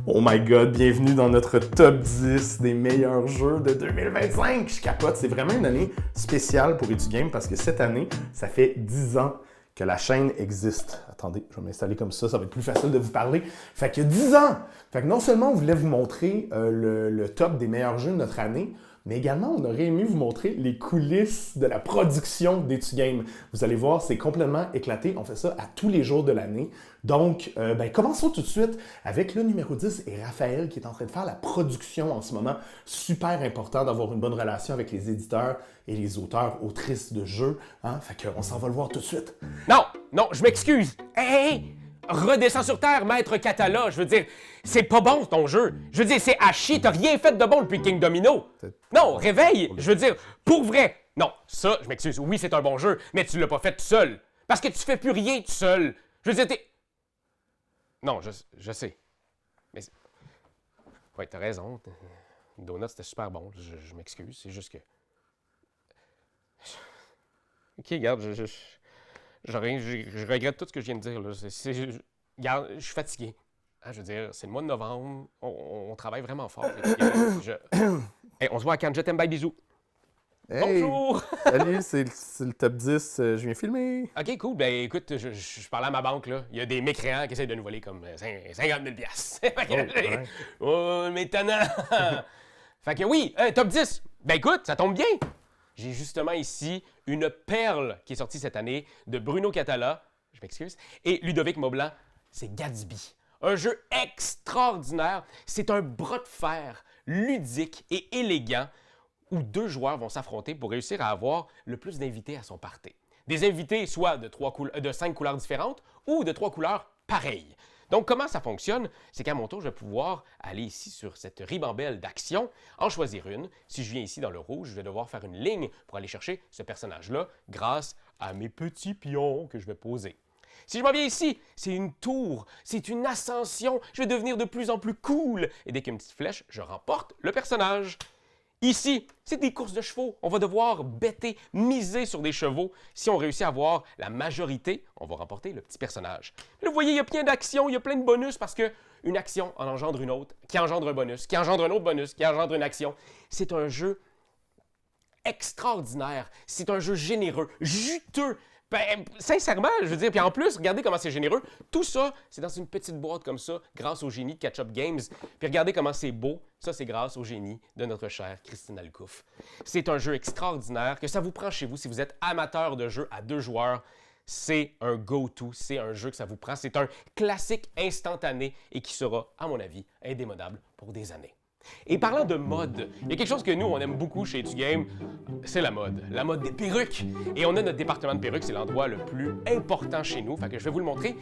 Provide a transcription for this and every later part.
Oh my god, bienvenue dans notre top 10 des meilleurs jeux de 2025. Je capote, c'est vraiment une année spéciale pour EduGame parce que cette année, ça fait 10 ans que la chaîne existe. Attendez, je vais m'installer comme ça va être plus facile de vous parler. Fait que 10 ans! Fait que non seulement on voulait vous montrer le top des meilleurs jeux de notre année, mais également, on aurait aimé vous montrer les coulisses de la production d'EduGame. Vous allez voir, c'est complètement éclaté. On fait ça à tous les jours de l'année. Donc, commençons tout de suite avec le numéro 10 et Raphaël qui est en train de faire la production en ce moment. Super important d'avoir une bonne relation avec les éditeurs et les auteurs, autrices de jeux. Hein? Fait qu'on s'en va le voir tout de suite. Non, je m'excuse. Hey! Redescends sur terre, maître Catala. Je veux dire, c'est pas bon ton jeu. Je veux dire, c'est à chier. T'as rien fait de bon depuis King Domino. Non, réveille. Je veux dire, pour vrai. Non, ça, je m'excuse. Oui, c'est un bon jeu, mais tu l'as pas fait tout seul. Parce que tu fais plus rien tout seul. Je veux dire, t'es... Non, je sais. Mais... Ouais, t'as raison. Donut, c'était super bon. Je m'excuse. C'est juste que... OK, regarde, je regrette tout ce que je viens de dire. Là. Regarde, je suis fatigué. Hein, je veux dire, c'est le mois de novembre. On travaille vraiment fort. Hey, on se voit à Cannes. Je t'aime, bye, bisous. Hey, bonjour! Salut, c'est le top 10. Je viens filmer. OK, cool. Ben écoute, je parlais à ma banque. Là. Il y a des mécréants qui essaient de nous voler comme 50 000 $. Oh, mais étonnant! Fait que oui, top 10. Ben écoute, ça tombe bien. J'ai justement ici une perle qui est sortie cette année de Bruno Catala, je m'excuse, et Ludovic Maublanc, c'est Gatsby. Un jeu extraordinaire, c'est un bras de fer ludique et élégant où deux joueurs vont s'affronter pour réussir à avoir le plus d'invités à son party. Des invités soit de 5 couleurs différentes ou de 3 couleurs pareilles. Donc, comment ça fonctionne? C'est qu'à mon tour, je vais pouvoir aller ici sur cette ribambelle d'action, en choisir une. Si je viens ici dans le rouge, je vais devoir faire une ligne pour aller chercher ce personnage-là grâce à mes petits pions que je vais poser. Si je m'en viens ici, c'est une tour, c'est une ascension, je vais devenir de plus en plus cool. Et dès qu'il y a une petite flèche, je remporte le personnage. Ici, c'est des courses de chevaux. On va devoir bêter, miser sur des chevaux. Si on réussit à avoir la majorité, on va remporter le petit personnage. Là, vous voyez, il y a plein d'actions, il y a plein de bonus parce qu'une action en engendre une autre, qui engendre un bonus, qui engendre un autre bonus, qui engendre une action. C'est un jeu extraordinaire. C'est un jeu généreux, juteux. Ben, sincèrement, je veux dire, puis en plus, regardez comment c'est généreux. Tout ça, c'est dans une petite boîte comme ça, grâce au génie de Catch-Up Games. Puis regardez comment c'est beau. Ça, c'est grâce au génie de notre chère Christine Alcouf. C'est un jeu extraordinaire, que ça vous prend chez vous si vous êtes amateur de jeux à 2 joueurs. C'est un go-to, c'est un jeu que ça vous prend. C'est un classique instantané et qui sera, à mon avis, indémodable pour des années. Et parlant de mode, il y a quelque chose que nous, on aime beaucoup chez EduGame, c'est la mode des perruques. Et on a notre département de perruques, c'est l'endroit le plus important chez nous, fait que je vais vous le montrer.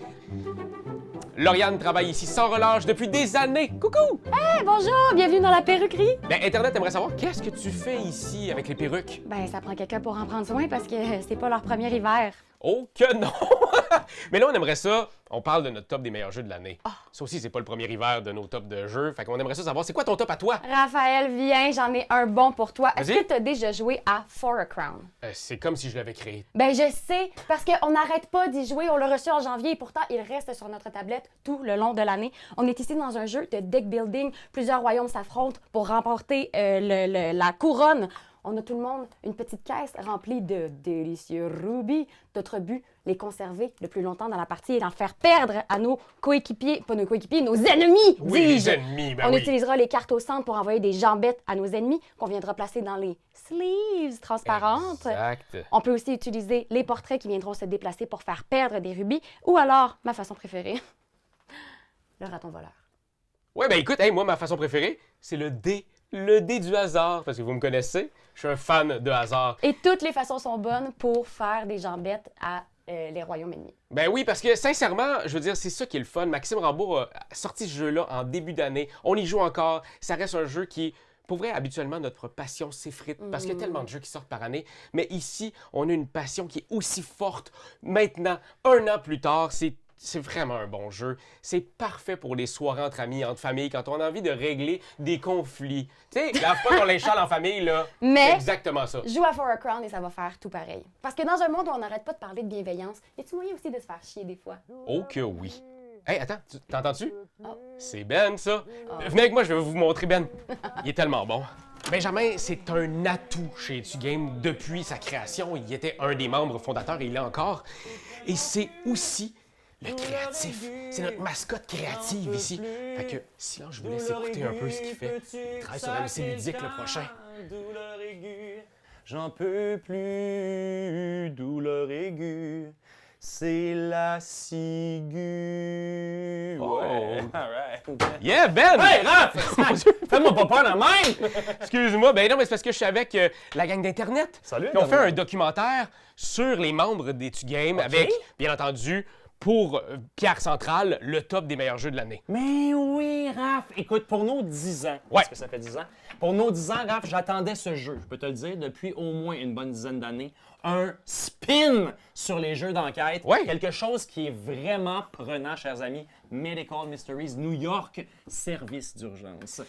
Lauriane travaille ici sans relâche depuis des années. Coucou! Hey, bonjour! Bienvenue dans la perruquerie! Ben, Internet aimerait savoir, qu'est-ce que tu fais ici avec les perruques? Ben, ça prend quelqu'un pour en prendre soin parce que c'est pas leur premier hiver. Oh que non! Mais là, on aimerait ça, on parle de notre top des meilleurs jeux de l'année. Oh. Ça aussi, c'est pas le premier hiver de nos tops de jeux, fait qu'on aimerait ça savoir, c'est quoi ton top à toi? Raphaël, viens, j'en ai un bon pour toi. Est-ce Vas-y. que t'as déjà joué à For a Crown? C'est comme si je l'avais créé. Ben, je sais, parce qu'on n'arrête pas d'y jouer. On l'a reçu en janvier et pourtant, il reste sur notre tablette tout le long de l'année. On est ici dans un jeu de deck building. Plusieurs royaumes s'affrontent pour remporter la couronne. On a tout le monde une petite caisse remplie de délicieux rubis. Notre but, les conserver le plus longtemps dans la partie et d'en faire perdre à nos coéquipiers, pas nos coéquipiers, nos ennemis, Oui, les dis-je. ennemis, ben On oui. utilisera les cartes au centre pour envoyer des jambettes à nos ennemis qu'on viendra placer dans les sleeves transparentes. Exact. On peut aussi utiliser les portraits qui viendront se déplacer pour faire perdre des rubis. Ou alors, ma façon préférée, le raton voleur. Ouais, ben écoute, hey, moi, ma façon préférée, c'est le dé. Le dé du hasard, parce que vous me connaissez, je suis un fan de hasard. Et toutes les façons sont bonnes pour faire des jambettes à les royaumes ennemis. Ben oui, parce que sincèrement, je veux dire, c'est ça qui est le fun. Maxime Rambourg a sorti ce jeu-là en début d'année. On y joue encore. Ça reste un jeu qui, pour vrai, habituellement, notre passion s'effrite parce qu'il y a tellement de jeux qui sortent par année. Mais ici, on a une passion qui est aussi forte. Maintenant, 1 an plus tard, c'est vraiment un bon jeu. C'est parfait pour les soirées entre amis, entre familles, quand on a envie de régler des conflits. Tu sais, lave pas ton linge sale en famille, là. Mais- C'est exactement ça. Joue à For a Crown et ça va faire tout pareil. Parce que dans un monde où on n'arrête pas de parler de bienveillance, y a-t-il moyen aussi de se faire chier des fois? Oh que oui. Hey, attends, t'entends-tu? C'est Ben, ça. Venez avec moi, je vais vous montrer Ben. Il est tellement bon. Benjamin, c'est un atout chez Etu Game depuis sa création. Il était un des membres fondateurs et il l'est encore. Et c'est aussi le créatif. C'est notre mascotte créative ici. Fait que, sinon, je vous laisse écouter un peu ce qu'il fait. Il travaille sur MC Ludique le prochain. Douleur aiguë, j'en peux plus, douleur aiguë, c'est la ciguë. Ouais, alright. Yeah, Ben! Hey, Raph! Fais-moi pas peur de même! Excuse-moi, ben non, mais c'est parce que je suis avec la gang d'Internet. Salut, Ils ont fait Internet. un documentaire sur les membres d'Etu Game avec, bien entendu, pour Pierre Central, le top des meilleurs jeux de l'année. Mais oui, Raph! Écoute, pour nos 10 ans, Ouais. parce que ça fait 10 ans, pour nos 10 ans, Raph, j'attendais ce jeu, je peux te le dire, depuis au moins une bonne dizaine d'années. Un spin sur les jeux d'enquête. Ouais. Quelque chose qui est vraiment prenant, chers amis. Medical Mysteries New York, service d'urgence.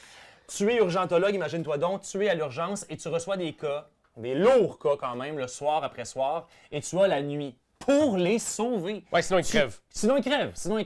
Tu es urgentologue, imagine-toi donc, tu es à l'urgence et tu reçois des cas, des lourds cas quand même, le soir après soir, et tu as la nuit pour les sauver. Ouais, sinon ils crèvent. Sinon ils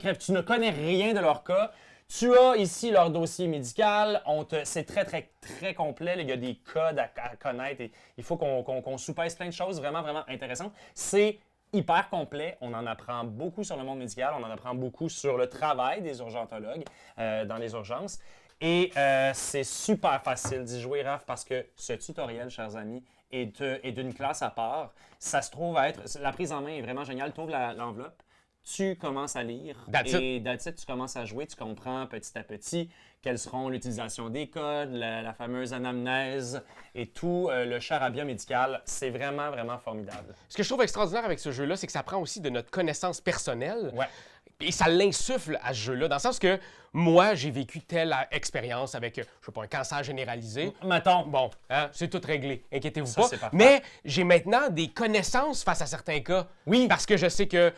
crèvent. Tu ne connais rien de leur cas. Tu as ici leur dossier médical. C'est très, très, très complet. Il y a des codes à connaître. Et il faut qu'on soupèse plein de choses vraiment, vraiment intéressantes. C'est hyper complet. On en apprend beaucoup sur le monde médical. On en apprend beaucoup sur le travail des urgentologues dans les urgences. Et c'est super facile d'y jouer, Raph, parce que ce tutoriel, chers amis, est d'une classe à part. Ça se trouve être... La prise en main est vraiment géniale. Tu ouvres l'enveloppe, tu commences à lire. That's et that's it, tu commences à jouer. Tu comprends petit à petit quelles seront l'utilisation des codes, la fameuse anamnèse et tout le charabia médical. C'est vraiment, vraiment formidable. Ce que je trouve extraordinaire avec ce jeu-là, c'est que ça prend aussi de notre connaissance personnelle. Ouais. Et ça l'insuffle à ce jeu-là, dans le sens que moi, j'ai vécu telle expérience avec, je sais pas, un cancer généralisé. Mettons. Bon, hein, c'est tout réglé, inquiétez-vous Ça, pas. c'est parfait. Mais j'ai maintenant des connaissances face à certains cas. Oui. Parce que je sais que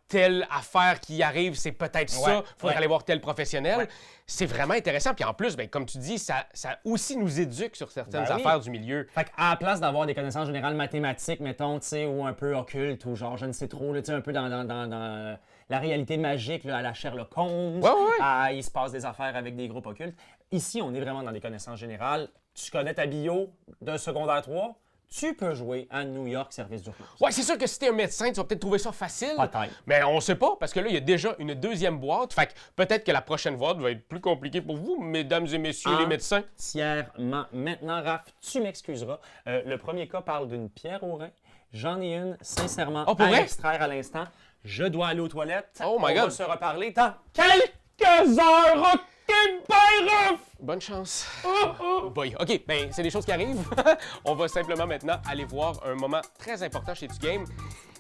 telle affaire qui arrive, c'est peut-être ça, Ouais, faudrait ouais. aller voir tel professionnel. Ouais. C'est vraiment intéressant. Puis en plus, ben, comme tu dis, ça aussi nous éduque sur certaines Ben oui. affaires du milieu. Fait qu'à la place d'avoir des connaissances générales mathématiques, mettons, tu sais, ou un peu occultes, ou genre, je ne sais trop, là, tu sais, un peu dans la réalité magique, là, à la Sherlock Holmes, Ouais, ouais. il se passe des affaires avec des groupes occultes. Ici, on est vraiment dans des connaissances générales. Tu connais ta bio d'un secondaire 3, tu peux jouer à New York Service d'urgence. Ouais, c'est sûr que si t'es un médecin, tu vas peut-être trouver ça facile. Peut-être. Mais on sait pas, parce que là, il y a déjà une deuxième boîte. Fait que peut-être que la prochaine boîte va être plus compliquée pour vous, mesdames et messieurs les médecins. Entièrement. Maintenant, Raph, tu m'excuseras. Le premier cas parle d'une pierre au rein. J'en ai une, sincèrement, Oh, pour à vrai? extraire à l'instant. Je dois aller aux toilettes. Oh my On va God. se reparler dans quelques heures. OK, bye, Raph! Bonne chance. Boy. OK, ben c'est des choses qui arrivent. On va simplement maintenant aller voir un moment très important chez Etu Game.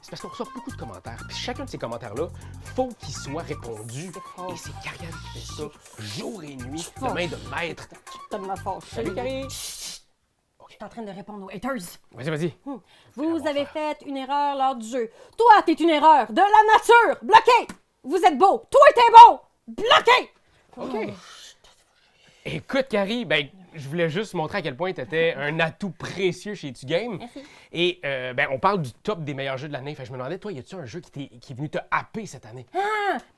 C'est parce qu'on reçoit beaucoup de commentaires. Puis chacun de ces commentaires-là, faut qu'il soit répondu. Et c'est Karianne qui fait ça jour et nuit, de main de maître. T'as de ma faute. Salut, Carrie. Je suis en train de répondre aux haters. Vas-y, vas-y. Vous avez fait une erreur lors du jeu. Toi, t'es une erreur de la nature. Bloqué. Vous êtes beau. Toi, t'es beau. Bloqué. OK. Écoute, Carrie, ben, je voulais juste montrer à quel point tu étais un atout précieux chez Etu Game. Merci. Et ben, on parle du top des meilleurs jeux de l'année. Fait que je me demandais, toi, y a-tu un jeu qui est venu te happer cette année?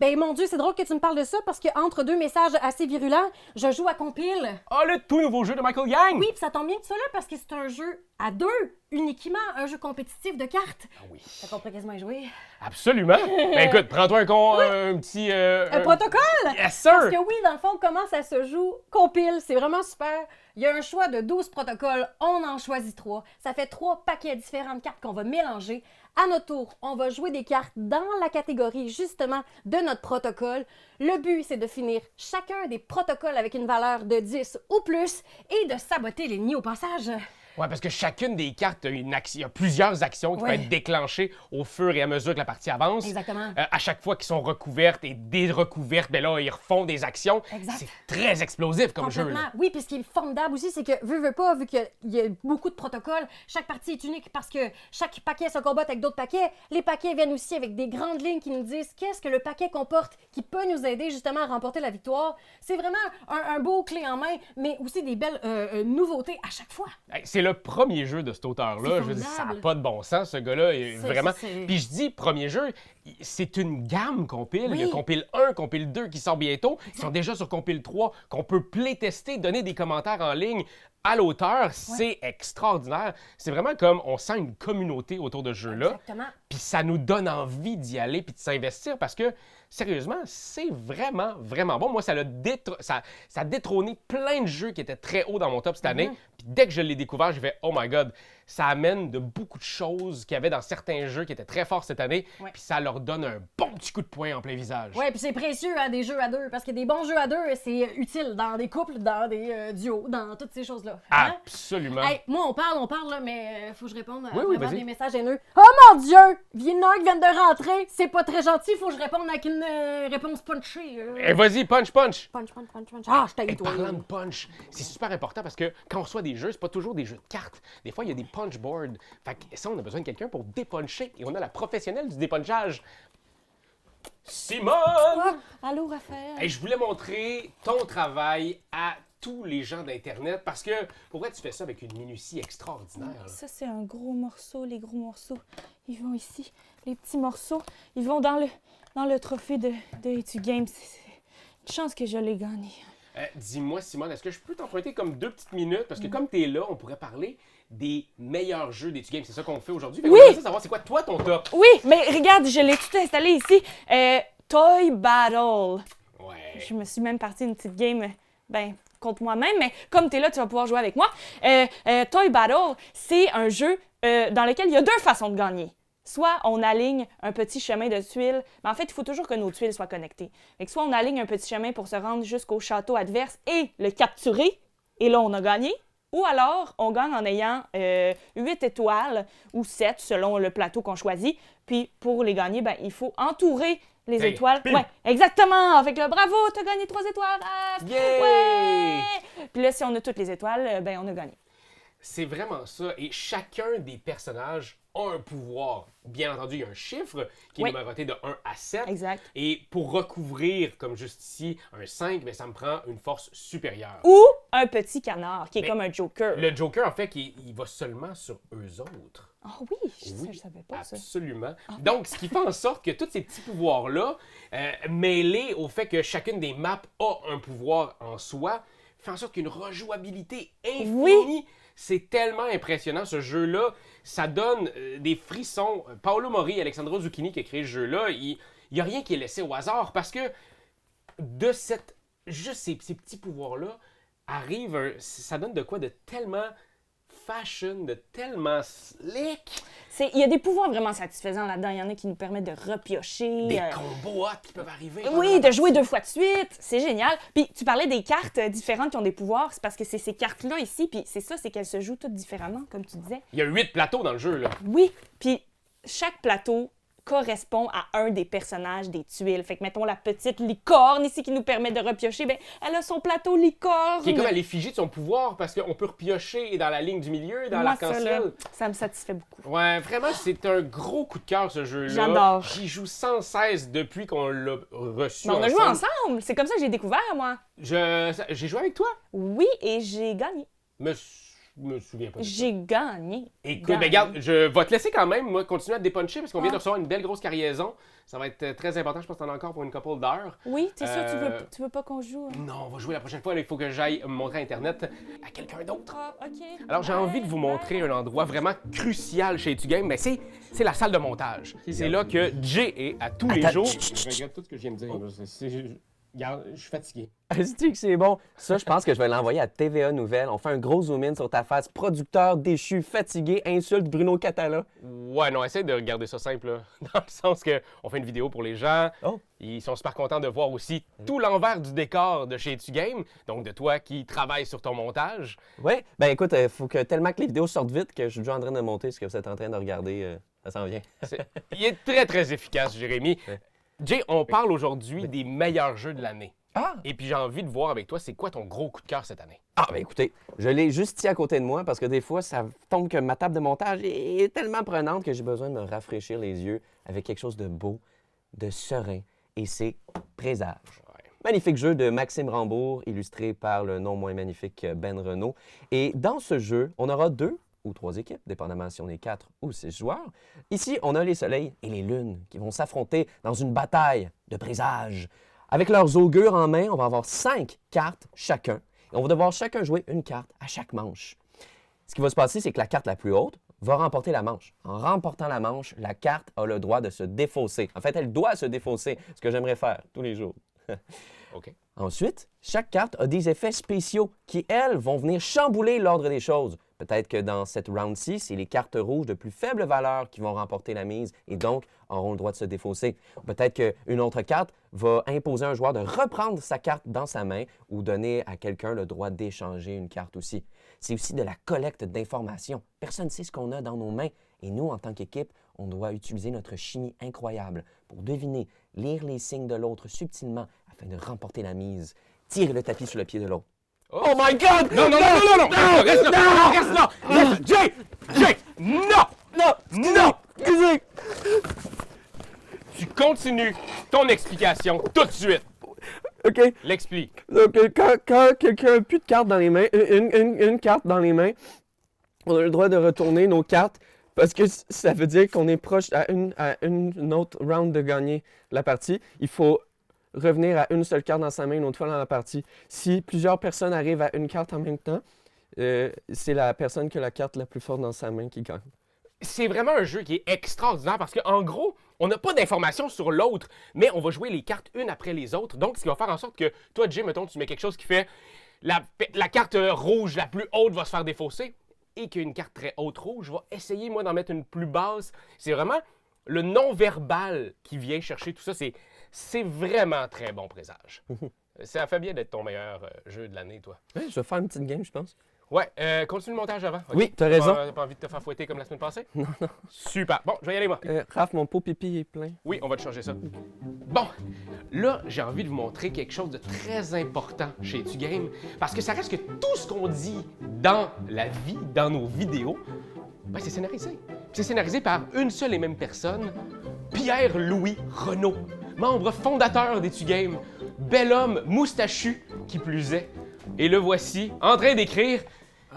Ben mon Dieu, c'est drôle que tu me parles de ça parce que entre deux messages assez virulents, je joue à Compile. Ah, le tout nouveau jeu de Michael Yang! Oui, puis ça tombe bien que tu sois là parce que c'est un jeu à deux, uniquement un jeu compétitif de cartes. Ah oui. T'as compris quasiment à jouer. Absolument! Ben écoute, prends-toi un petit... Un protocole! Yes, sir! Parce que oui, dans le fond, comment ça se joue? Compile, c'est vraiment super. Il y a un choix de 12 protocoles, on en choisit 3. Ça fait 3 paquets différents de cartes qu'on va mélanger. À notre tour, on va jouer des cartes dans la catégorie justement de notre protocole. Le but, c'est de finir chacun des protocoles avec une valeur de 10 ou plus et de saboter l'ennemi au passage. Ouais, parce que chacune des cartes a une action, il y a plusieurs actions qui Ouais. peuvent être déclenchées au fur et à mesure que la partie avance. Exactement. À chaque fois qu'ils sont recouvertes et dérecouvertes, ben là, ils refont des actions. Exact. C'est très explosif comme jeu. Complètement. Là. Oui, puis ce qui est formidable aussi, c'est que, veux pas, vu qu'il y a beaucoup de protocoles, chaque partie est unique parce que chaque paquet se combatte avec d'autres paquets. Les paquets viennent aussi avec des grandes lignes qui nous disent qu'est-ce que le paquet comporte qui peut nous aider justement à remporter la victoire. C'est vraiment un beau clé en main, mais aussi des belles nouveautés à chaque fois. Hey, c'est c'est le premier jeu de cet auteur-là. C'est Je veux dire, ça n'a formidable. pas de bon sens, ce gars-là. Et vraiment. c'est- Puis je dis premier jeu, c'est une gamme compile. Il y a Oui. compile 1, compile 2 qui sort bientôt. Ils sont déjà sur compile 3 qu'on peut playtester, donner des commentaires en ligne à l'auteur. C'est extraordinaire. C'est vraiment comme on sent une communauté autour de ce jeu-là. Exactement. Puis ça nous donne envie d'y aller puis de s'investir parce que, sérieusement, c'est vraiment, vraiment bon. Moi, ça a détrôné plein de jeux qui étaient très hauts dans mon top cette année. Puis dès que je l'ai découvert, j'ai fait « Oh my God! » Ça amène de beaucoup de choses qu'il y avait dans certains jeux qui étaient très forts cette année. Ouais. Puis ça leur donne un bon petit coup de poing en plein visage. Ouais, puis c'est précieux, hein, des jeux à deux, parce que des bons jeux à deux, c'est utile dans des couples, dans des duos, dans toutes ces choses-là. Hein? Absolument. Hey, moi, on parle, là, mais faut que je réponde à Oui, oui, vraiment vas-y. des messages haineux. Oh mon Dieu! Vienna qui vient de rentrer, c'est pas très gentil, faut que je réponde avec une réponse punchée. Et vas-y, punch, punch! Punch, punch, punch, punch. Ah, je t'ai Et toi. parlant de punch, c'est super important parce que quand on reçoit des jeux, c'est pas toujours des jeux de cartes. Des fois, il y a des punch boards. Fait que ça, on a besoin de quelqu'un pour dépuncher. Et on a la professionnelle du dépunchage. Simone! Ah, allô, Raphaël? Et je voulais montrer ton travail à tous les gens d'Internet parce que, pour vrai, tu fais ça avec une minutie extraordinaire. là. Ça, c'est un gros morceau. Les gros morceaux, ils vont ici. Les petits morceaux, ils vont dans le trophée de Etu Games. C'est une chance que je l'ai gagné. Dis-moi, Simone, est-ce que je peux t'emprunter comme 2 petites minutes? Parce que comme tu es là, on pourrait parler des meilleurs jeux d'Etu Games. C'est ça qu'on fait aujourd'hui. Fait qu'on Oui! aimerait savoir, c'est quoi, toi, ton top? Oui, mais regarde, je l'ai tout installé ici. Toy Battle. Ouais. Je me suis même partie une petite game, contre moi-même, mais comme tu es là, tu vas pouvoir jouer avec moi. Toy Battle, c'est un jeu dans lequel il y a 2 façons de gagner. Soit on aligne un petit chemin de tuiles, mais en fait, il faut toujours que nos tuiles soient connectées. Fait que soit on aligne un petit chemin pour se rendre jusqu'au château adverse et le capturer, et là, on a gagné. Ou alors, on gagne en ayant 8 étoiles ou 7 selon le plateau qu'on choisit. Puis, pour les gagner, il faut entourer les Hey, étoiles. pim! Ouais, exactement! Fait que là, bravo, t'as gagné 3 étoiles! Raph! Yay! Ouais! Puis là, si on a toutes les étoiles, on a gagné. C'est vraiment ça. Et chacun des personnages a un pouvoir. Bien entendu, il y a un chiffre qui est Oui. numéroté de 1 à 7. Exact. Et pour recouvrir, comme juste ici, un 5, ça me prend une force supérieure. Ou un petit canard, qui est Mais comme un Joker. Le Joker, en fait, il va seulement sur eux autres. Ah oui, ça, Oui, je savais pas ça. absolument. Donc, ce qui fait en sorte que tous ces petits pouvoirs-là, mêlés au fait que chacune des maps a un pouvoir en soi, fait en sorte qu'une rejouabilité infinie. Oui. C'est tellement impressionnant, ce jeu-là. Ça donne des frissons. Paolo Mori et Alexandro Zucchini qui a créé ce jeu-là, il n'y a rien qui est laissé au hasard parce que de juste ces petits pouvoirs-là ça donne de quoi de tellement fashion, de tellement slick. Il y a des pouvoirs vraiment satisfaisants là-dedans. Il y en a qui nous permettent de repiocher. Des combos hot qui peuvent arriver. pendant Oui, la de jouer partie. 2 fois de suite. C'est génial. Puis tu parlais des cartes différentes qui ont des pouvoirs. C'est parce que c'est ces cartes-là ici. Puis c'est ça, c'est qu'elles se jouent toutes différemment, comme tu disais. Il y a 8 plateaux dans le jeu, là. Oui. Puis chaque plateau correspond à un des personnages des tuiles. Fait que mettons la petite licorne ici qui nous permet de repiocher, elle a son plateau licorne. Qui est comme à l'effigie de son pouvoir parce qu'on peut repiocher dans la ligne du milieu, dans Moi, ça, là, l'arc-en-ciel. ça me satisfait beaucoup. Ouais, vraiment, c'est un gros coup de cœur, ce jeu-là. J'adore. J'y joue sans cesse depuis qu'on l'a reçu. Mais on a joué ensemble. C'est comme ça que j'ai découvert, moi. J'ai joué avec toi? Oui, et j'ai gagné. Me souviens pas. de ça. J'ai gagné. Écoute, Gagné. ben, regarde, je vais te laisser quand même, moi, continuer à te dépuncher parce qu'on vient de recevoir une belle grosse cargaison. Ça va être très important, je pense que t'en as encore pour une couple d'heures. Oui, c'est ça, Euh, tu veux pas qu'on joue? Hein? Non, on va jouer la prochaine fois, là, il faut que j'aille montrer à Internet à quelqu'un d'autre. Ah, OK. Alors, j'ai envie de vous montrer un endroit vraiment crucial chez Etu Game, mais c'est la salle de montage. C'est là que Jay est à tous les jours. Regarde tout ce que je viens de dire. là. Regarde, je suis fatigué. Est-ce que c'est bon? Ça, je pense que je vais l'envoyer à TVA Nouvelles. On fait un gros zoom-in sur ta face. Producteur déchu, fatigué, insulte Bruno Catala. Ouais, non, essaye de regarder ça simple, là. Dans le sens que on fait une vidéo pour les gens. Oh. Ils sont super contents de voir aussi tout l'envers du décor de chez Etu Game. Donc, de toi qui travaille sur ton montage. Oui, ben écoute, il faut que tellement que les vidéos sortent vite que je suis déjà en train de monter ce que vous êtes en train de regarder. Ça s'en vient. Il est très, très efficace, Jérémy. Jay, on parle aujourd'hui des meilleurs jeux de l'année. Ah! Et puis, j'ai envie de voir avec toi, c'est quoi ton gros coup de cœur cette année? Ah, ben écoutez, je l'ai juste ici à côté de moi parce que des fois, ça tombe que ma table de montage est tellement prenante que j'ai besoin de me rafraîchir les yeux avec quelque chose de beau, de serein. Et c'est Présage. Magnifique jeu de Maxime Rambourg, illustré par le non moins magnifique Ben Renaud. Et dans ce jeu, on aura 2 ou 3 équipes, dépendamment si on est 4 ou 6 joueurs. Ici, on a les soleils et les lunes qui vont s'affronter dans une bataille de présages. Avec leurs augures en main, on va avoir 5 cartes chacun. Et on va devoir chacun jouer une carte à chaque manche. Ce qui va se passer, c'est que la carte la plus haute va remporter la manche. En remportant la manche, la carte a le droit de se défausser. En fait, elle doit se défausser, ce que j'aimerais faire tous les jours. OK. Ensuite, chaque carte a des effets spéciaux qui, elles, vont venir chambouler l'ordre des choses. Peut-être que dans cette round-ci, c'est les cartes rouges de plus faible valeur qui vont remporter la mise et donc auront le droit de se défausser. Peut-être qu'une autre carte va imposer à un joueur de reprendre sa carte dans sa main ou donner à quelqu'un le droit d'échanger une carte aussi. C'est aussi de la collecte d'informations. Personne ne sait ce qu'on a dans nos mains et nous, en tant qu'équipe, on doit utiliser notre chimie incroyable pour deviner, lire les signes de l'autre subtilement afin de remporter la mise. Tirer le tapis sur le pied de l'autre. Oh my God! Non! Reste là! Jay! Non! Tu continues ton explication tout de suite. OK. L'explique. Donc, quand quelqu'un n'a plus de cartes dans les mains, une carte dans les mains, on a le droit de retourner nos cartes parce que ça veut dire qu'on est proche à une autre round de gagner la partie. Il faut revenir à une seule carte dans sa main une autre fois dans la partie. Si plusieurs personnes arrivent à une carte en même temps, c'est la personne qui a la carte la plus forte dans sa main qui gagne. C'est vraiment un jeu qui est extraordinaire parce qu'en gros, on n'a pas d'informations sur l'autre, mais on va jouer les cartes une après les autres. Donc, ce qui va faire en sorte que toi, Jay, mettons, tu mets quelque chose qui fait la carte rouge la plus haute va se faire défausser et qu'une carte très haute rouge, je vais essayer, moi, d'en mettre une plus basse. C'est vraiment le non-verbal qui vient chercher tout ça. C'est vraiment très bon présage. Ça fait bien d'être ton meilleur jeu de l'année, toi. Ouais, je vais faire une petite game, je pense. Ouais, continue le montage avant. OK? Oui, t'as raison. T'as pas envie de te faire fouetter comme la semaine passée? Non. Super. Bon, je vais y aller, moi. Raph, mon pot pipi est plein. Oui, on va te changer ça. Bon, là, j'ai envie de vous montrer quelque chose de très important chez EduGame, parce que ça reste que tout ce qu'on dit dans la vie, dans nos vidéos, ben, c'est scénarisé. C'est scénarisé par une seule et même personne, Pierre-Louis Renaud, membre fondateur d'EduGame, bel homme moustachu qui plus est. Et le voici, en train d'écrire.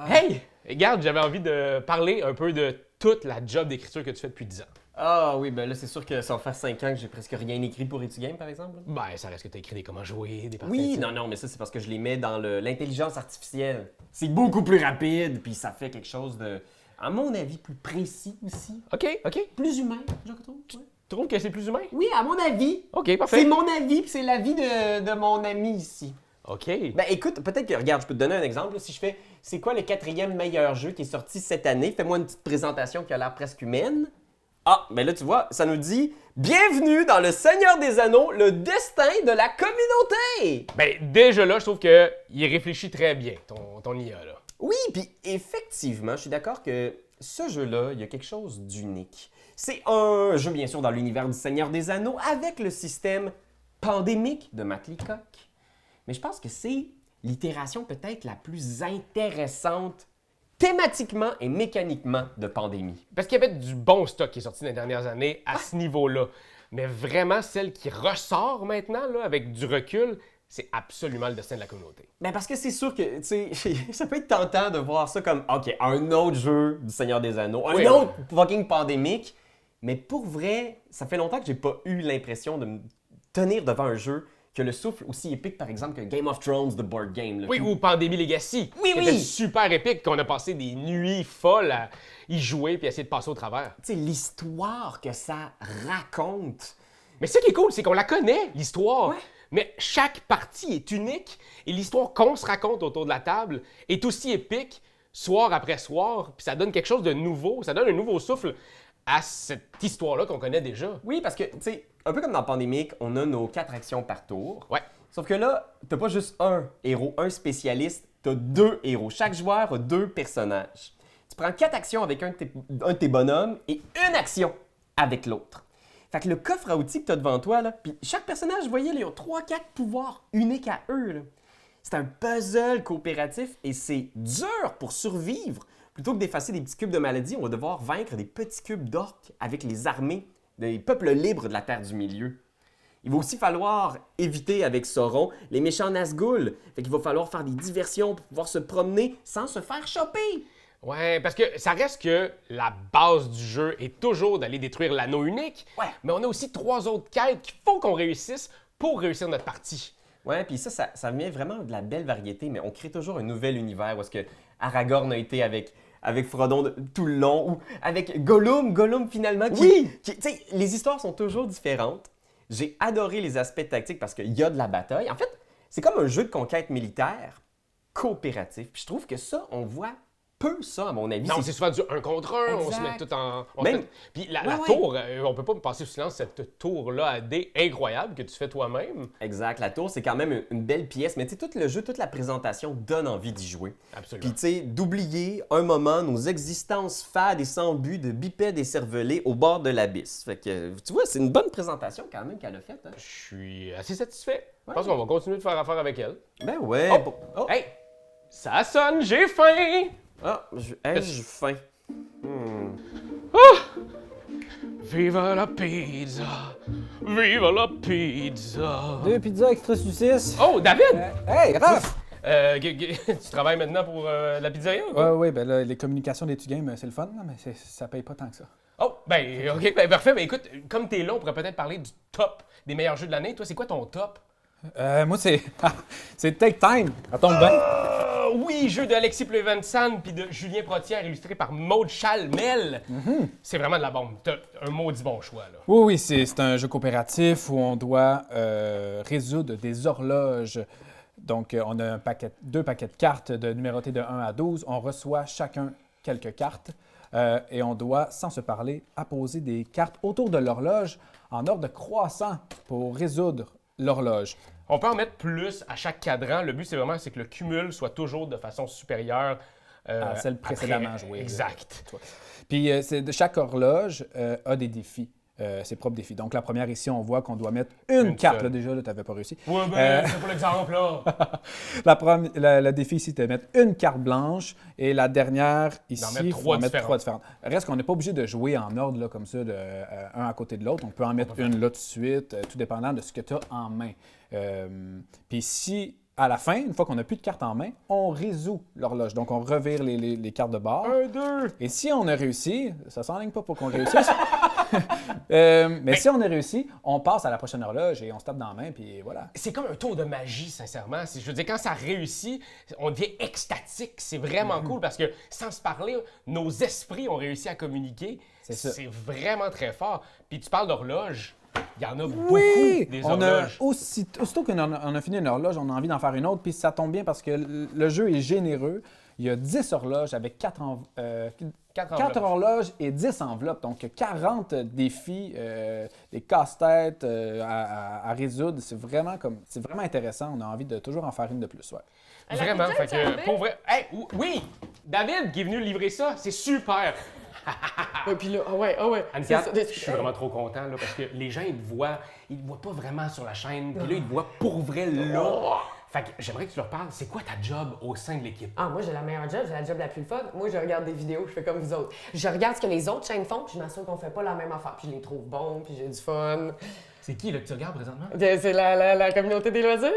Hey! Regarde, j'avais envie de parler un peu de toute la job d'écriture que tu fais depuis 10 ans. Ah oui, ben là, c'est sûr que ça va faire 5 ans que j'ai presque rien écrit pour EduGame, par exemple. Ben, ça reste que tu as écrit des comment jouer, des parties. Oui, non, mais ça, c'est parce que je les mets dans l'intelligence artificielle. C'est beaucoup plus rapide, puis ça fait quelque chose de, à mon avis, plus précis aussi. OK. Plus humain, je trouve. Ouais. Tu trouves que c'est plus humain? Oui, à mon avis. OK, parfait. C'est mon avis, puis c'est l'avis de mon ami ici. OK. Ben écoute, peut-être que, regarde, je peux te donner un exemple. Là, si je fais, c'est quoi le 4e meilleur jeu qui est sorti cette année? Fais-moi une petite présentation qui a l'air presque humaine. Ah, ben là, tu vois, ça nous dit « Bienvenue dans le Seigneur des Anneaux, le destin de la communauté! » Ben, déjà là, je trouve qu'il réfléchit très bien, ton IA, là. Oui, puis effectivement, je suis d'accord que ce jeu-là, il y a quelque chose d'unique. C'est un jeu, bien sûr, dans l'univers du Seigneur des Anneaux, avec le système pandémique de Matt Leacock. Mais je pense que c'est l'itération peut-être la plus intéressante thématiquement et mécaniquement de Pandémie. Parce qu'il y avait du bon stock qui est sorti dans les dernières années à ce niveau-là. Mais vraiment, celle qui ressort maintenant, là, avec du recul, c'est absolument le destin de la communauté. Ben parce que c'est sûr que, tu sais, ça peut être tentant de voir ça comme, OK, un autre jeu du Seigneur des Anneaux, un autre fucking pandémique. Mais pour vrai, ça fait longtemps que j'ai pas eu l'impression de me tenir devant un jeu que le souffle aussi épique, par exemple, que Game of Thrones, The Board Game. Là, oui, ou Pandémie Legacy. Oui, C'était super épique, qu'on a passé des nuits folles à y jouer puis à essayer de passer au travers. Tu sais, l'histoire que ça raconte. Mais ce qui est cool, c'est qu'on la connaît, l'histoire. Ouais. Mais chaque partie est unique et l'histoire qu'on se raconte autour de la table est aussi épique, soir après soir, puis ça donne quelque chose de nouveau, ça donne un nouveau souffle à cette histoire-là qu'on connaît déjà. Oui, parce que, tu sais, un peu comme dans Pandémique, on a nos 4 actions par tour. Ouais. Sauf que là, t'as pas juste un héros, un spécialiste, t'as 2 héros. Chaque joueur a 2 personnages. Tu prends 4 actions avec un de tes bonhommes et une action avec l'autre. Fait que le coffre à outils que t'as devant toi, là, puis chaque personnage, vous voyez, là, ils ont 3-4 pouvoirs uniques à eux, là. C'est un puzzle coopératif et c'est dur pour survivre. Plutôt que d'effacer des petits cubes de maladie, on va devoir vaincre des petits cubes d'orques avec les armées des peuples libres de la Terre du Milieu. Il va aussi falloir éviter avec Sauron les méchants Nazgûl. Fait qu'il va falloir faire des diversions pour pouvoir se promener sans se faire choper. Ouais, parce que ça reste que la base du jeu est toujours d'aller détruire l'anneau unique. Ouais. Mais on a aussi 3 autres quêtes qu'il faut qu'on réussisse pour réussir notre partie. Ouais, puis ça vient vraiment de la belle variété, mais on crée toujours un nouvel univers où est-ce que Aragorn a été avec Frodon tout le long, ou avec Gollum finalement. Tu sais, les histoires sont toujours différentes. J'ai adoré les aspects tactiques parce qu'il y a de la bataille. En fait, c'est comme un jeu de conquête militaire coopératif. Puis je trouve que ça, on voit peu ça, à mon avis. Non, c'est souvent du 1 contre 1, on se Exact. met tout en... Même- Puis la Ouais. tour, on peut pas me passer sous silence cette tour-là à dés incroyable que tu fais toi-même. Exact, la tour, c'est quand même une belle pièce, mais tu sais, tout le jeu, toute la présentation donne envie d'y jouer. Absolument. Puis tu sais, d'oublier un moment nos existences fades et sans but de bipèdes et cervelés au bord de l'abysse. Fait que, tu vois, c'est une bonne présentation quand même qu'elle a faite. Hein? Je suis assez satisfait. Je pense qu'on va continuer de faire affaire avec elle. Ben ouais. Oh! bon- oh. Hey! Ça sonne, j'ai faim! Ah, j'ai faim. Viva la pizza! Viva la pizza! 2 pizzas extra saucisses. Oh, David! Hey, Raph! Tu travailles maintenant pour la pizzeria ou quoi? Ouais, ben là, les communications des games, c'est le fun, là, mais ça paye pas tant que ça. Oh, ben, ok, ben, parfait. Ben, écoute, comme t'es là, on pourrait peut-être parler du top des meilleurs jeux de l'année. Toi, c'est quoi ton top? Moi, c'est. c'est Take Time. Ça tombe bien. Oui, jeu de Alexis Plevensan puis de Julien Protière, illustré par Maude Chalmel. C'est vraiment de la bombe. T'as un maudit bon choix, là. Oui, c'est un jeu coopératif où on doit résoudre des horloges. Donc, on a 2 paquets de cartes numérotées de 1 à 12. On reçoit chacun quelques cartes et on doit, sans se parler, apposer des cartes autour de l'horloge en ordre croissant pour résoudre l'horloge. On peut en mettre plus à chaque cadran. Le but, c'est vraiment que le cumul soit toujours de façon supérieure À celle précédemment après. jouée. Exact. Puis chaque horloge a des défis, ses propres défis. Donc la première ici, on voit qu'on doit mettre une carte. seule. Là, déjà, tu n'avais pas réussi. Ouais, ben, c'est pour l'exemple, là. Le défi ici, c'est de mettre une carte blanche. Et la dernière, ici, mettre il trois faut en mettre différentes. 3 différentes. Reste qu'on n'est pas obligé de jouer en ordre là, comme ça, un à côté de l'autre. On peut en mettre une là tout de suite, tout dépendant de ce que tu as en main. Puis si, à la fin, une fois qu'on n'a plus de cartes en main, on résout l'horloge. Donc on revire les cartes de bord. 1, 2. Et si on a réussi, ça s'enligne pas pour qu'on réussisse. Mais si on a réussi, on passe à la prochaine horloge et on se tape dans la main, puis voilà. C'est comme un tour de magie, sincèrement. Je veux dire, quand ça réussit, on devient extatique. C'est vraiment cool parce que, sans se parler, nos esprits ont réussi à communiquer. C'est ça. C'est vraiment très fort. Puis tu parles d'horloge. Il y en a beaucoup, Oui! des On a, horloges. aussitôt qu'on a fini une horloge, on a envie d'en faire une autre, puis ça tombe bien parce que le jeu est généreux. Il y a 10 horloges avec 4 Quatre horloges et 10 enveloppes. Donc 40 défis, des casse-têtes à résoudre. C'est vraiment intéressant. On a envie de toujours en faire une de plus. Ouais. Vraiment. pizza, Fait ça que, va pour vrai. Hey, oui! David qui est venu livrer ça, c'est super! Ouais, puis là, ah ouais. Anne-Cat, C'est ça, je suis vraiment trop content là, parce que les gens, ils te voient pas vraiment sur la chaîne, puis là, ils te voient pour vrai là. Fait que j'aimerais que tu leur parles, c'est quoi ta job au sein de l'équipe? Ah, moi, j'ai la meilleure job, j'ai la job la plus fun. Moi, je regarde des vidéos, je fais comme vous autres. Je regarde ce que les autres chaînes font, puis je m'assure qu'on fait pas la même affaire. Puis je les trouve bons, puis j'ai du fun. C'est qui là que tu regardes présentement? C'est la communauté des loisirs.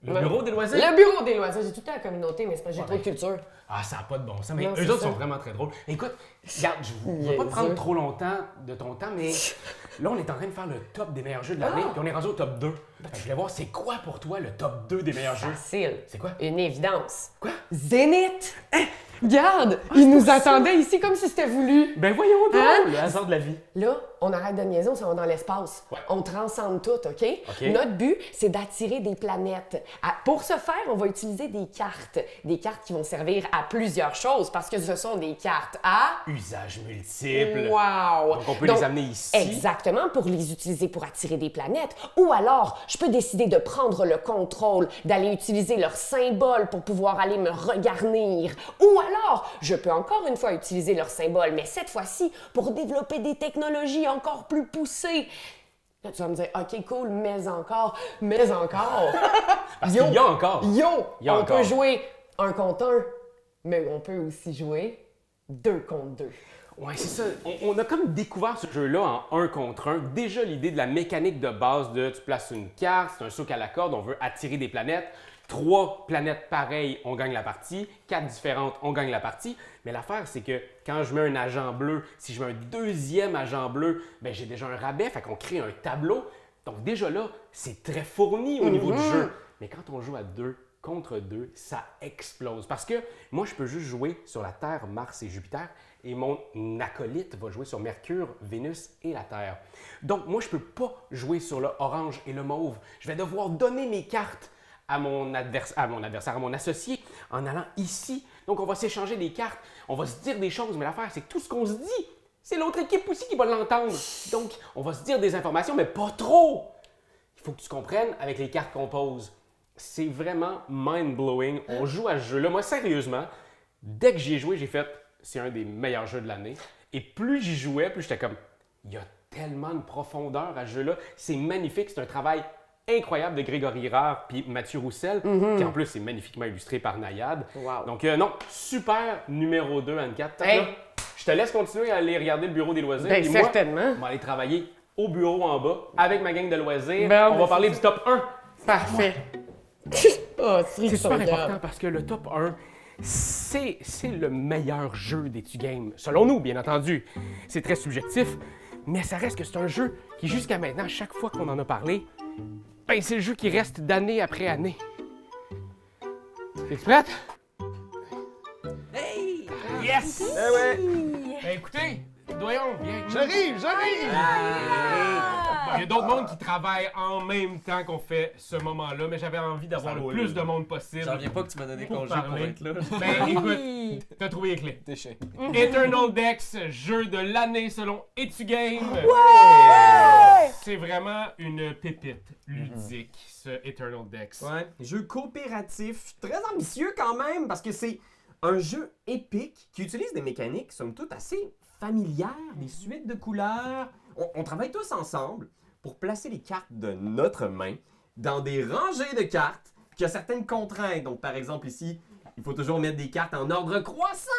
Le bureau des loisirs? Le bureau des loisirs. J'ai tout le temps la communauté, mais c'est parce que j'ai trop de culture. Ah, ça n'a pas de bon sens, mais Non, eux c'est autres ça. sont vraiment très drôles. Écoute, regarde, je ne vais pas te prendre Niaiseux. trop longtemps de ton temps, mais là, on est en train de faire le top des meilleurs jeux de l'année, puis on est rendu au top 2. Fait que je voulais voir, c'est quoi pour toi le top 2 des meilleurs jeux? Facile. C'est quoi? Une évidence. Quoi? Zénith! Regarde! Ils nous attendaient ici comme si c'était voulu. Ben voyons donc, Hein? le hasard de la vie. Là, on arrête de niaiser, on s'en va dans l'espace. Ouais. On transcende tout, OK? OK. Notre but, c'est d'attirer des planètes. Pour ce faire, on va utiliser des cartes. Des cartes qui vont servir à plusieurs choses parce que ce sont des cartes à... Usage multiple. Wow! Donc on peut les amener ici. Exactement, pour les utiliser pour attirer des planètes. Ou alors, je peux décider de prendre le contrôle, d'aller utiliser leurs symboles pour pouvoir aller me regarnir. Ou alors, je peux encore une fois utiliser leurs symboles, mais cette fois-ci pour développer des technologies encore plus poussées. Là, tu vas me dire, OK, cool, mais encore. Parce qu'il y a encore. Yo! Il y a On encore. peut jouer 1 contre 1, mais on peut aussi jouer 2 contre 2. Ouais, c'est ça. On a comme découvert ce jeu-là en 1 contre 1. Déjà, l'idée de la mécanique de base de tu places une carte, c'est un saut à la corde, on veut attirer des planètes. 3 planètes pareilles, on gagne la partie. 4 différentes, on gagne la partie. Mais l'affaire, c'est que quand je mets un agent bleu, si je mets un deuxième agent bleu, ben j'ai déjà un rabais, fait qu'on crée un tableau. Donc déjà là, c'est très fourni au niveau du jeu. Mais quand on joue à 2 contre 2, ça explose. Parce que moi, je peux juste jouer sur la Terre, Mars et Jupiter, et mon acolyte va jouer sur Mercure, Vénus et la Terre. Donc moi, je ne peux pas jouer sur le orange et le mauve. Je vais devoir donner mes cartes à mon adversaire, à mon associé, en allant ici. Donc on va s'échanger des cartes, on va se dire des choses, mais l'affaire, c'est que tout ce qu'on se dit, c'est l'autre équipe aussi qui va l'entendre. Donc on va se dire des informations, mais pas trop. Il faut que tu comprennes avec les cartes qu'on pose. C'est vraiment mind-blowing. On joue à ce jeu-là. Moi, sérieusement, dès que j'y ai joué, j'ai fait c'est un des meilleurs jeux de l'année. Et plus j'y jouais, plus j'étais comme il y a tellement de profondeur à ce jeu-là. C'est magnifique. C'est un travail incroyable de Grégory Rare puis Mathieu Roussel, qui en plus est magnifiquement illustré par Nayad. Wow. Donc non, super numéro 2, Anne-Cat. Hey. Là, je te laisse continuer à aller regarder le bureau des loisirs. Ben, Et moi, certainement. on va aller travailler au bureau en bas avec ma gang de loisirs. Ben, on va parler du top 1. Parfait. Oh, C'est super important parce que le top 1, c'est le meilleur jeu d'EtuGame. Selon nous, bien entendu. C'est très subjectif, mais ça reste que c'est un jeu qui, jusqu'à maintenant, chaque fois qu'on en a parlé, ben, c'est le jeu qui reste d'année après année. T'es-tu prête? Hey! Yes! Eh ouais. Ben, écoutez, Doyon, viens. J'arrive! Il y a d'autres mondes qui travaillent en même temps qu'on fait ce moment-là, mais j'avais envie d'avoir le plus de monde possible. J'en viens pas que tu m'as donné Pour congé pour parler. être là. Ben écoute, t'as trouvé les clés. Déchet. Eternal Dex, jeu de l'année selon EtuGame. C'est vraiment une pépite ludique, ce Eternal Dex. Ouais, jeu coopératif, très ambitieux quand même, parce que c'est un jeu épique qui utilise des mécaniques, somme toute, assez familières, des suites de couleurs. On travaille tous ensemble pour placer les cartes de notre main dans des rangées de cartes qui a certaines contraintes. Donc, par exemple, ici, il faut toujours mettre des cartes en ordre croissant.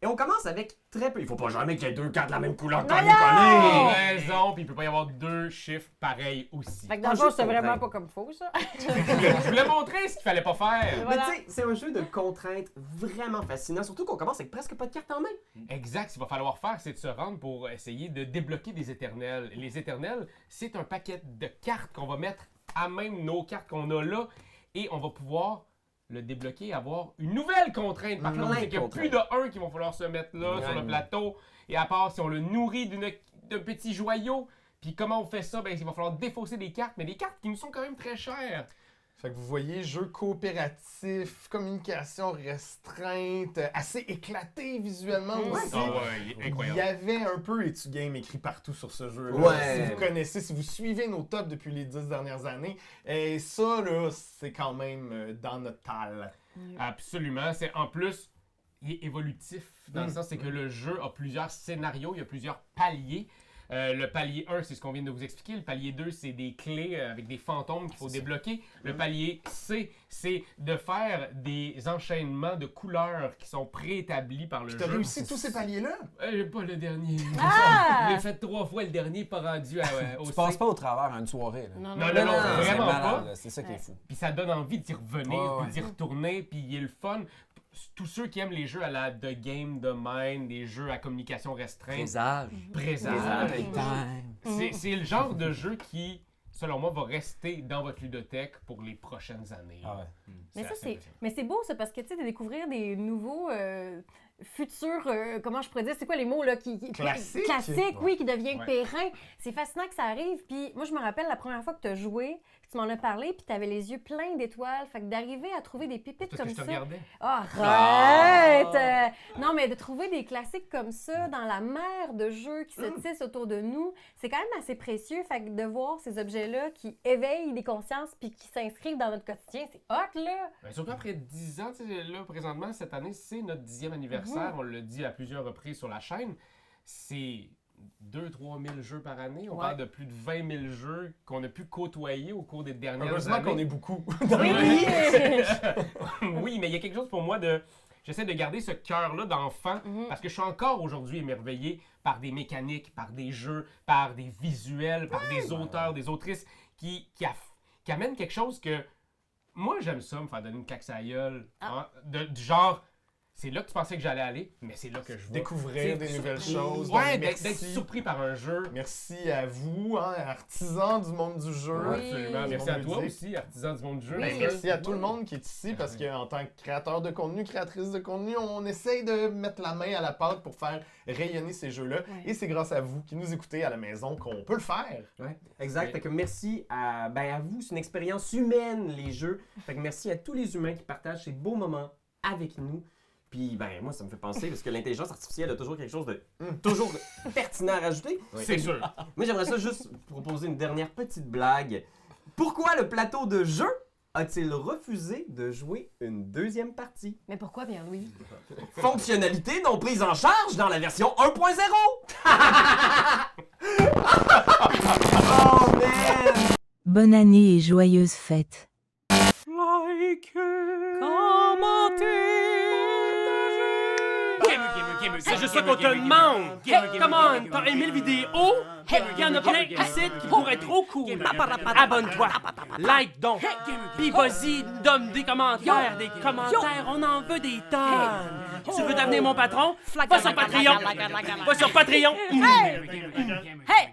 Et on commence avec très peu. Il faut pas jamais qu'il y ait 2 cartes de la même couleur qu'on les connaît. Raison, puis il peut pas y avoir 2 chiffres pareils aussi. Fait que dans le fond, c'est vraiment pas comme faux, ça. Je voulais montrer ce qu'il fallait pas faire. Mais tu sais, c'est un jeu de contraintes vraiment fascinant, surtout qu'on commence avec presque pas de cartes en main. Exact, ce qu'il va falloir faire, c'est de se rendre pour essayer de débloquer des éternels. Les éternels, c'est un paquet de cartes qu'on va mettre à même nos cartes qu'on a là et on va pouvoir le débloquer et avoir une nouvelle contrainte. Par contre, c'est qu'il y a plus de 1 qui vont falloir se mettre là sur le plateau. Et à part si on le nourrit d'un petit joyau, puis comment on fait ça, ben il va falloir défausser des cartes, mais des cartes qui nous sont quand même très chères. Fait que vous voyez, jeu coopératif, communication restreinte, assez éclaté visuellement aussi. Ah ouais, il est Il incroyable. y avait un peu EtuGame écrit partout sur ce jeu-là. Ouais. Si vous connaissez, si vous suivez nos tops depuis les 10 dernières années, et ça, là, c'est quand même dans notre tal. Absolument. C'est en plus, il est évolutif dans le sens c'est que le jeu a plusieurs scénarios, il y a plusieurs paliers. Le palier 1, c'est ce qu'on vient de vous expliquer. Le palier 2, c'est des clés avec des fantômes qu'il faut débloquer. Le palier C, c'est de faire des enchaînements de couleurs qui sont préétablis par le jeu. T'as réussi tous ces paliers-là? Pas le dernier. Ah! Je l'ai fait 3 fois le dernier, pas rendu au Tu C. passes pas au travers à une soirée. Là. Non, C'est vraiment malade, pas. là. C'est ça qui est fou. Puis ça donne envie d'y revenir, Ouais, puis d'y retourner, puis il est le fun. Tous ceux qui aiment les jeux à la The Game, The Mind, des jeux à communication restreinte, Présage. présage, c'est le genre de jeu qui, selon moi, va rester dans votre ludothèque pour les prochaines années. Ah ouais. Mais ça, assez mais c'est beau, ça, parce que, tu sais, de découvrir des nouveaux futurs, comment je pourrais dire, c'est quoi les mots, là, Classiques. classiques, oui, qui deviennent Ouais. périns. C'est fascinant que ça arrive. Puis moi, je me rappelle la première fois que tu as joué, que tu m'en as parlé, puis tu avais les yeux pleins d'étoiles. Fait que d'arriver à trouver des pépites Parce que comme je te ça. regardais. Oh, arrête! Non, mais de trouver des classiques comme ça dans la mer de jeux qui se tissent autour de nous, c'est quand même assez précieux. Fait que de voir ces objets-là qui éveillent des consciences puis qui s'inscrivent dans notre quotidien, c'est hot, là! Ben, surtout après 10 ans, tu sais, là, présentement, cette année, c'est notre 10e anniversaire. On l'a dit à plusieurs reprises sur la chaîne. C'est 2-3 000 jeux par année. On parle de plus de 20 000 jeux qu'on a pu côtoyer au cours des dernières Heureusement années. qu'on est beaucoup. Oui! Oui, mais il y a quelque chose pour moi de... j'essaie de garder ce cœur-là d'enfant parce que je suis encore aujourd'hui émerveillé par des mécaniques, par des jeux, par des visuels, par des auteurs, des autrices qui amènent quelque chose que moi, j'aime ça, me faire donner une claque sur la gueule, hein, du genre... C'est là que tu pensais que j'allais aller, mais c'est là que je vais. Découvrir des nouvelles choses. Ouais, Donc, d'être surpris par un jeu. Merci à vous, hein, artisans du monde du jeu. Absolument. Merci à toi aussi, artisan du monde du jeu. Ben, merci à tout le monde qui est ici parce qu'en tant que créateur de contenu, créatrice de contenu, on essaye de mettre la main à la pâte pour faire rayonner ces jeux-là. Ouais. Et c'est grâce à vous qui nous écoutez à la maison qu'on peut le faire. Ouais, exact. Fait que merci à vous. C'est une expérience humaine, les jeux. Fait que merci à tous les humains qui partagent ces beaux moments avec nous. Puis, moi, ça me fait penser, parce que l'intelligence artificielle a toujours quelque chose de toujours pertinent à rajouter. C'est sûr. Moi, j'aimerais ça juste proposer une dernière petite blague. Pourquoi le plateau de jeu a-t-il refusé de jouer une deuxième partie? Mais pourquoi, Pierre-Louis? Fonctionnalité non prise en charge dans la version 1.0! Oh, man! Bonne année et joyeuses fêtes. C'est juste ça qu'on te demande! Hey, come on! T'as aimé le vidéo? Il y en a plein ici qui pourraient être trop cool! Abonne-toi! Like donc! Puis vas-y, donne des commentaires! Des commentaires, on en veut des tonnes! Tu veux devenir mon patron? Va sur Patreon! Va sur Patreon! Hey!